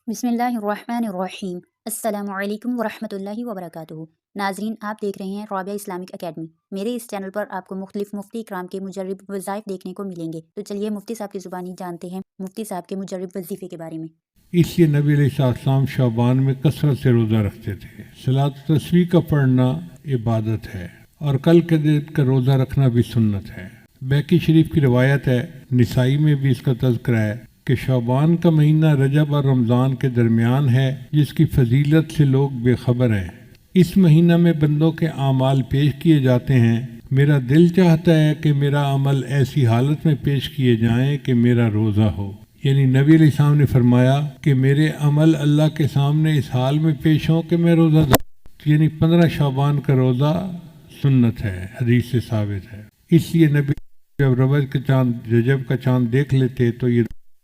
بسم اللہ الرحمن الرحیم۔ السلام علیکم ورحمۃ اللہ وبرکاتہ۔ ناظرین، آپ دیکھ رہے ہیں رابعہ اسلامک اکیڈمی۔ میرے اس چینل پر آپ کو مختلف مفتی اکرام کے مجرب وظائف دیکھنے کو ملیں گے، تو چلیے مفتی صاحب کی زبانی جانتے ہیں مفتی صاحب کے مجرب وظیفے کے بارے میں۔ اس لیے نبی علیہ السلام شعبان میں کثرت سے روزہ رکھتے تھے۔ صلاۃ و تسبیح کا پڑھنا عبادت ہے اور کل کے دن کا روزہ رکھنا بھی سنت ہے۔ بیہقی شریف کی روایت ہے، نسائی میں بھی اس کا تذکرہ ہے کہ شعبان کا مہینہ رجب اور رمضان کے درمیان ہے، جس کی فضیلت سے لوگ بے خبر ہیں۔ اس مہینہ میں بندوں کے اعمال پیش کیے جاتے ہیں۔ میرا دل چاہتا ہے کہ میرا عمل ایسی حالت میں پیش کیے جائیں کہ میرا روزہ ہو، یعنی نبی علیہ السلام نے فرمایا کہ میرے عمل اللہ کے سامنے اس حال میں پیش ہوں کہ میں روزہ دار، یعنی 15 شعبان کا روزہ سنت ہے، حدیث سے ثابت ہے۔ اس لیے نبی جب رجب کا چاند دیکھ لیتے تو یہ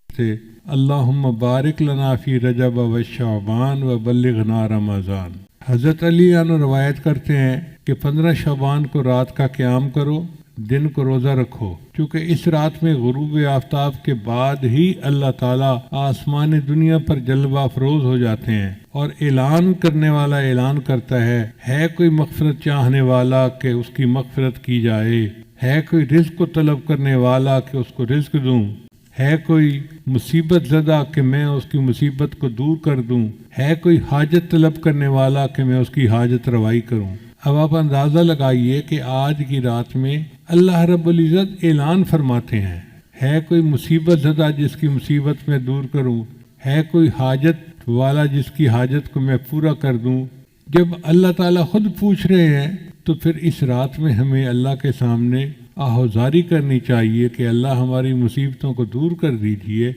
سے اللہم بارک لنا فی رجب و شعبان و بلغنا رمضان۔ حضرت علی عنہ روایت کرتے ہیں کہ 15 شعبان کو رات کا قیام کرو، دن کو روزہ رکھو، چونکہ اس رات میں غروب آفتاب کے بعد ہی اللہ تعالیٰ آسمان دنیا پر جلوہ افروز ہو جاتے ہیں اور اعلان کرنے والا اعلان کرتا ہے کوئی مغفرت چاہنے والا کہ اس کی مغفرت کی جائے، ہے کوئی رزق کو طلب کرنے والا کہ اس کو رزق دوں، ہے کوئی مصیبت زدہ کہ میں اس کی مصیبت کو دور کر دوں، ہے کوئی حاجت طلب کرنے والا کہ میں اس کی حاجت روائی کروں۔ اب آپ اندازہ لگائیے کہ آج کی رات میں اللہ رب العزت اعلان فرماتے ہیں، ہے کوئی مصیبت زدہ جس کی مصیبت میں دور کروں، ہے کوئی حاجت والا جس کی حاجت کو میں پورا کر دوں۔ جب اللہ تعالیٰ خود پوچھ رہے ہیں تو پھر اس رات میں ہمیں اللہ کے سامنے آہوزاری کرنی چاہیے کہ اللہ ہماری مصیبتوں کو دور کر دیجئے،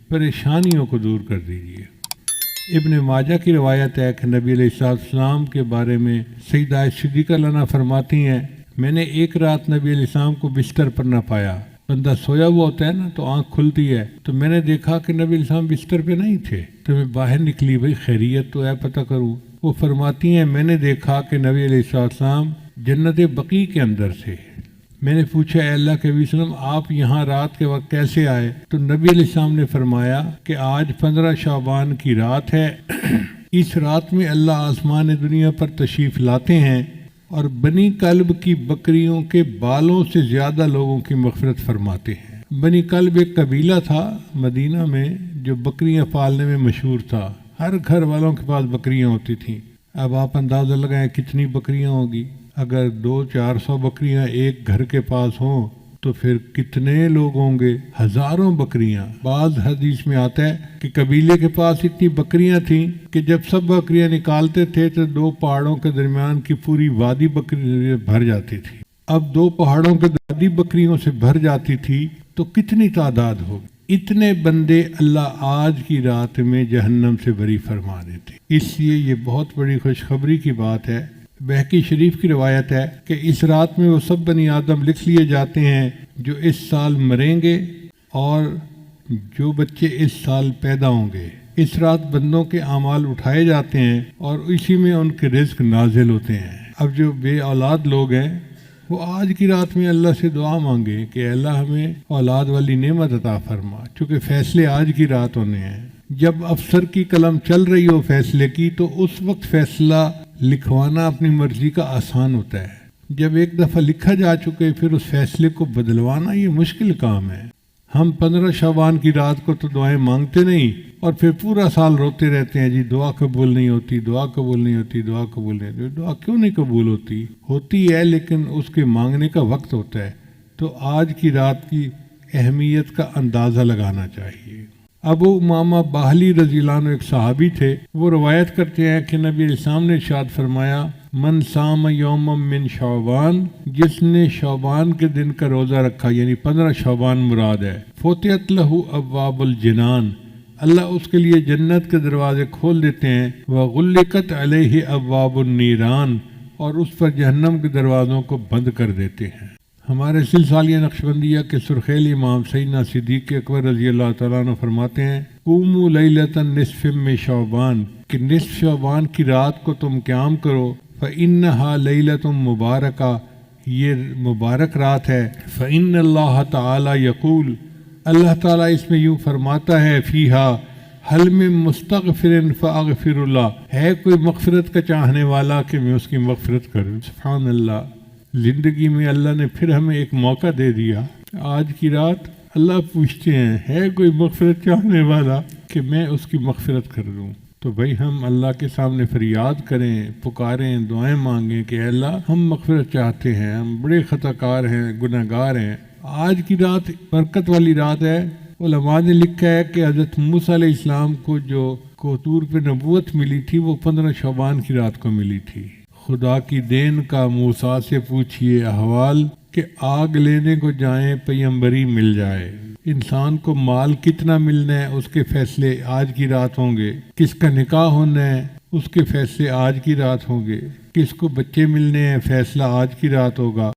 پریشانیوں کو دور کر دیجئے۔ ابن ماجہ کی روایت ہے کہ نبی علیہ السلام کے بارے میں سیدہ صدیقہ عنہا فرماتی ہیں، میں نے ایک رات نبی علیہ السلام کو بستر پر نہ پایا۔ بندہ سویا ہوا ہوتا ہے نا تو آنکھ کھلتی ہے، تو میں نے دیکھا کہ نبی علیہ السلام بستر پہ نہیں تھے، تو میں باہر نکلی، بھئی خیریت تو ہے، پتہ کروں۔ وہ فرماتی ہیں، میں نے دیکھا کہ نبی علیہ السلام جنت بقیع کے اندر تھے۔ میں نے پوچھا، اے اللہ کے نبی وسلم، آپ یہاں رات کے وقت کیسے آئے؟ تو نبی علیہ السلام نے فرمایا کہ آج 15 شعبان کی رات ہے، اس رات میں اللہ آسمان دنیا پر تشریف لاتے ہیں اور بنی کلب کی بکریوں کے بالوں سے زیادہ لوگوں کی مغفرت فرماتے ہیں۔ بنی کلب ایک قبیلہ تھا مدینہ میں جو بکریاں پالنے میں مشہور تھا، ہر گھر والوں کے پاس بکریاں ہوتی تھیں۔ اب آپ اندازہ لگائیں کتنی بکریاں ہوگی، اگر 200-400 بکریاں ایک گھر کے پاس ہوں تو پھر کتنے لوگ ہوں گے، ہزاروں بکریاں۔ بعض حدیث میں آتا ہے کہ قبیلے کے پاس اتنی بکریاں تھیں کہ جب سب بکریاں نکالتے تھے تو 2 پہاڑوں کے درمیان کی پوری وادی بکری بھر جاتی تھی۔ اب 2 پہاڑوں کے وادی بکریوں سے بھر جاتی تھی تو کتنی تعداد ہوگی۔ اتنے بندے اللہ آج کی رات میں جہنم سے بری فرما دیتے۔ اس لیے یہ بہت بڑی خوشخبری کی بات ہے۔ بیہقی شریف کی روایت ہے کہ اس رات میں وہ سب بنی آدم لکھ لیے جاتے ہیں جو اس سال مریں گے اور جو بچے اس سال پیدا ہوں گے۔ اس رات بندوں کے اعمال اٹھائے جاتے ہیں اور اسی میں ان کے رزق نازل ہوتے ہیں۔ اب جو بے اولاد لوگ ہیں وہ آج کی رات میں اللہ سے دعا مانگے کہ اللہ ہمیں اولاد والی نعمت عطا فرما، چونکہ فیصلے آج کی رات ہونے ہیں۔ جب افسر کی قلم چل رہی ہو فیصلے کی تو اس وقت فیصلہ لکھوانا اپنی مرضی کا آسان ہوتا ہے، جب ایک دفعہ لکھا جا چکے پھر اس فیصلے کو بدلوانا یہ مشکل کام ہے۔ ہم 15 شعبان کی رات کو تو دعائیں مانگتے نہیں اور پھر پورا سال روتے رہتے ہیں، جی دعا قبول نہیں ہوتی، دعا قبول نہیں ہوتی، دعا قبول نہیں ہوتی۔ دعا کیوں نہیں قبول ہوتی ہے لیکن اس کے مانگنے کا وقت ہوتا ہے۔ تو آج کی رات کی اہمیت کا اندازہ لگانا چاہیے۔ ابو امامہ باہلی رضی اللہ عنہ ایک صحابی تھے، وہ روایت کرتے ہیں کہ نبی علیہ السلام نے ارشاد فرمایا، من صام یوم من شعبان، جس نے شعبان کے دن کا روزہ رکھا، یعنی 15 شعبان مراد ہے، فتحت لہ ابواب الجنان، اللہ اس کے لیے جنت کے دروازے کھول دیتے ہیں، وغلقت علیہ ابواب النیران، اور اس پر جہنم کے دروازوں کو بند کر دیتے ہیں۔ ہمارے سلسلہ نقشبندیہ کے سرخیل امام سیدنا صدیق اکبر رضی اللہ تعالیٰ عنہ فرماتے ہیں، قوموا لیلۃ نصف من شعبان، کہ نصف شعبان کی رات کو تم قیام کرو، فإنہا لیلۃ مبارکہ، یہ مبارک رات ہے، فإن اللہ تعالیٰ یقول، اللہ تعالیٰ اس میں یوں فرماتا ہے، فیہا حل میں مستغفرن فاغفراللہ، ہے کوئی مغفرت کا چاہنے والا کہ میں اس کی مغفرت کروں؟ سبحان اللہ، زندگی میں اللہ نے پھر ہمیں ایک موقع دے دیا۔ آج کی رات اللہ پوچھتے ہیں ہے کوئی مغفرت چاہنے والا کہ میں اس کی مغفرت کر دوں؟ تو بھائی ہم اللہ کے سامنے فریاد کریں، پکاریں، دعائیں مانگیں کہ اے اللہ ہم مغفرت چاہتے ہیں، ہم بڑے خطا کار ہیں، گناہ گار ہیں۔ آج کی رات برکت والی رات ہے۔ علماء نے لکھا ہے کہ حضرت موسیٰ علیہ السلام کو جو طور پہ نبوت ملی تھی وہ 15 شعبان کی رات کو ملی تھی۔ خدا کی دین کا موسیٰ سے پوچھئے احوال کہ آگ لینے کو جائیں پیمبری مل جائے۔ انسان کو مال کتنا ملنا ہے اس کے فیصلے آج کی رات ہوں گے، کس کا نکاح ہونا ہے اس کے فیصلے آج کی رات ہوں گے، کس کو بچے ملنے ہیں فیصلہ آج کی رات ہوگا،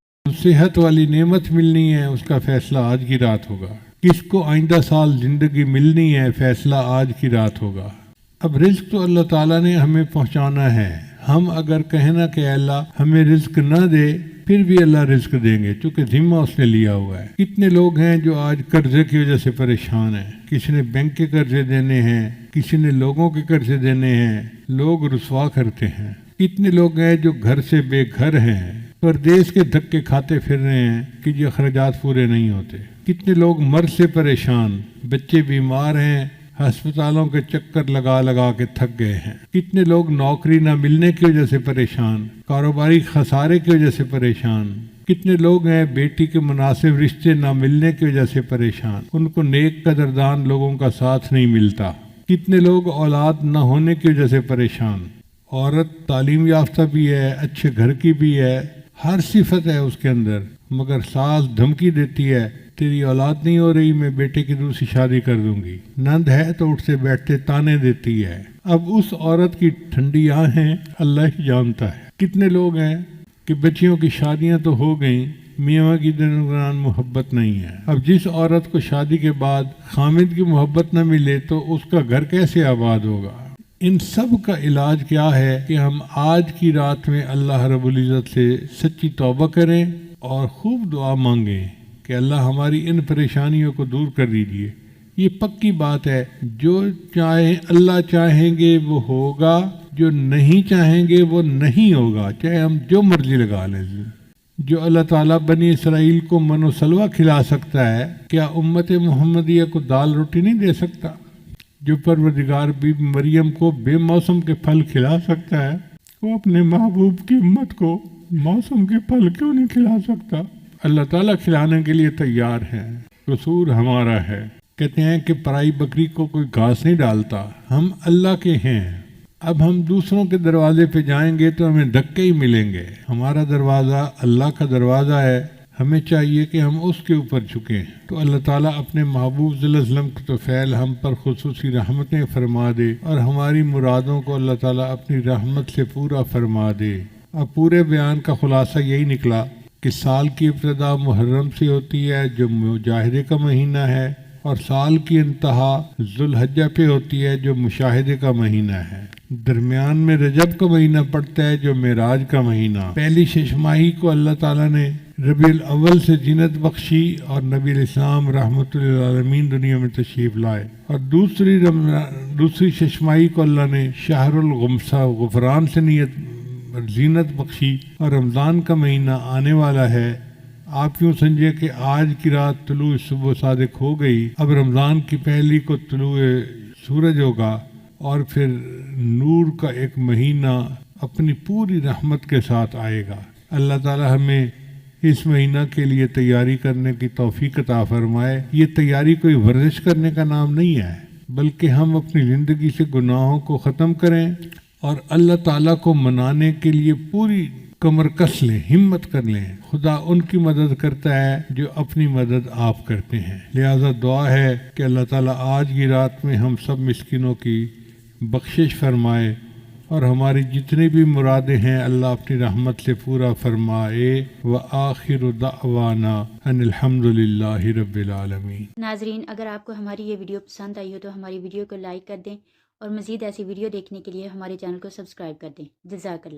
صحت والی نعمت ملنی ہے اس کا فیصلہ آج کی رات ہوگا، کس کو آئندہ سال زندگی ملنی ہے فیصلہ آج کی رات ہوگا۔ اب رزق تو اللہ تعالیٰ نے ہمیں پہنچانا ہے، ہم اگر کہیں نا کہ اللہ ہمیں رزق نہ دے پھر بھی اللہ رزق دیں گے چونکہ ذمہ اس نے لیا ہوا ہے۔ کتنے لوگ ہیں جو آج قرضے کی وجہ سے پریشان ہیں، کسی نے بینک کے قرضے دینے ہیں، کسی نے لوگوں کے قرضے دینے ہیں، لوگ رسوا کرتے ہیں۔ کتنے لوگ ہیں جو گھر سے بے گھر ہیں، پردیس کے دھکے کھاتے پھر رہے ہیں کہ یہ اخراجات پورے نہیں ہوتے۔ کتنے لوگ مرض سے پریشان، بچے بیمار ہیں، ہسپتالوں کے چکر لگا لگا کے تھک گئے ہیں۔ کتنے لوگ نوکری نہ ملنے کی وجہ سے پریشان، کاروباری خسارے کی وجہ سے پریشان۔ کتنے لوگ ہیں بیٹی کے مناسب رشتے نہ ملنے کی وجہ سے پریشان، ان کو نیک قدردان لوگوں کا ساتھ نہیں ملتا۔ کتنے لوگ اولاد نہ ہونے کی وجہ سے پریشان۔ عورت تعلیم یافتہ بھی ہے، اچھے گھر کی بھی ہے، ہر صفت ہے اس کے اندر، مگر ساس دھمکی دیتی ہے تیری اولاد نہیں ہو رہی میں بیٹے کی دوسری شادی کر دوں گی، نند ہے تو اٹھتے بیٹھتے تانے دیتی ہے۔ اب اس عورت کی ٹھنڈی آنکھیں اللہ ہی جانتا ہے۔ کتنے لوگ ہیں کہ بچیوں کی شادیاں تو ہو گئیں، میاں کی درمیان محبت نہیں ہے۔ اب جس عورت کو شادی کے بعد خامد کی محبت نہ ملے تو اس کا گھر کیسے آباد ہوگا؟ ان سب کا علاج کیا ہے کہ ہم آج کی رات میں اللہ رب العزت سے سچی توبہ کریں اور خوب دعا مانگیں کہ اللہ ہماری ان پریشانیوں کو دور کر دیجیے۔ یہ پکی بات ہے، جو چاہیں اللہ چاہیں گے وہ ہوگا، جو نہیں چاہیں گے وہ نہیں ہوگا، چاہے ہم جو مرضی لگا لیں۔ جو اللہ تعالیٰ بنی اسرائیل کو من و سلوہ کھلا سکتا ہے، کیا امت محمدیہ کو دال روٹی نہیں دے سکتا؟ جو پروردگار بی مریم کو بے موسم کے پھل کھلا سکتا ہے، وہ اپنے محبوب کی امت کو موسم کے پھل کیوں نہیں کھلا سکتا؟ اللہ تعالیٰ کھلانے کے لیے تیار ہے، قصور ہمارا ہے۔ کہتے ہیں کہ پرائی بکری کو کوئی گھاس نہیں ڈالتا، ہم اللہ کے ہیں۔ اب ہم دوسروں کے دروازے پہ جائیں گے تو ہمیں دھکے ہی ملیں گے۔ ہمارا دروازہ اللہ کا دروازہ ہے، ہمیں چاہیے کہ ہم اس کے اوپر جھکیں۔ تو اللہ تعالیٰ اپنے محبوب صلی اللہ علیہ وسلم کے توفیل ہم پر خصوصی رحمتیں فرما دے اور ہماری مرادوں کو اللہ تعالیٰ اپنی رحمت سے پورا فرما دے۔ اب پورے بیان کا خلاصہ یہی نکلا کہ سال کی ابتدا محرم سے ہوتی ہے جو مجاہدے کا مہینہ ہے، اور سال کی انتہا ذوالحجہ پہ ہوتی ہے جو مشاہدے کا مہینہ ہے۔ درمیان میں رجب کا مہینہ پڑتا ہے جو معراج کا مہینہ۔ پہلی ششماہی کو اللہ تعالیٰ نے ربیع الاول سے زینت بخشی اور نبی علیہ السلام رحمۃ للعالمین دنیا میں تشریف لائے، اور دوسری ششماہی کو اللہ نے شہر الغمسہ غفران سے زینت بخشی، اور رمضان کا مہینہ آنے والا ہے۔ آپ یوں سمجھے کہ آج کی رات طلوع صبح صادق ہو گئی، اب رمضان کی پہلی کو طلوع سورج ہوگا، اور پھر نور کا ایک مہینہ اپنی پوری رحمت کے ساتھ آئے گا۔ اللہ تعالی ہمیں اس مہینہ کے لیے تیاری کرنے کی توفیق عطا فرمائے۔ یہ تیاری کوئی ورزش کرنے کا نام نہیں ہے، بلکہ ہم اپنی زندگی سے گناہوں کو ختم کریں اور اللہ تعالیٰ کو منانے کے لیے پوری کمر کس لیں، ہمت کر لیں۔ خدا ان کی مدد کرتا ہے جو اپنی مدد آپ کرتے ہیں۔ لہذا دعا ہے کہ اللہ تعالیٰ آج کی رات میں ہم سب مسکینوں کی بخشش فرمائے اور ہماری جتنی بھی مرادیں ہیں اللہ اپنی رحمت سے پورا فرمائے۔ وآخر دعوانا ان الحمدللہ رب العالمین۔ ناظرین، اگر آپ کو ہماری یہ ویڈیو پسند آئی ہو تو ہماری ویڈیو کو لائک کر دیں اور مزید ایسی ویڈیو دیکھنے کے لیے ہمارے چینل کو سبسکرائب کر دیں۔ جزاک اللہ۔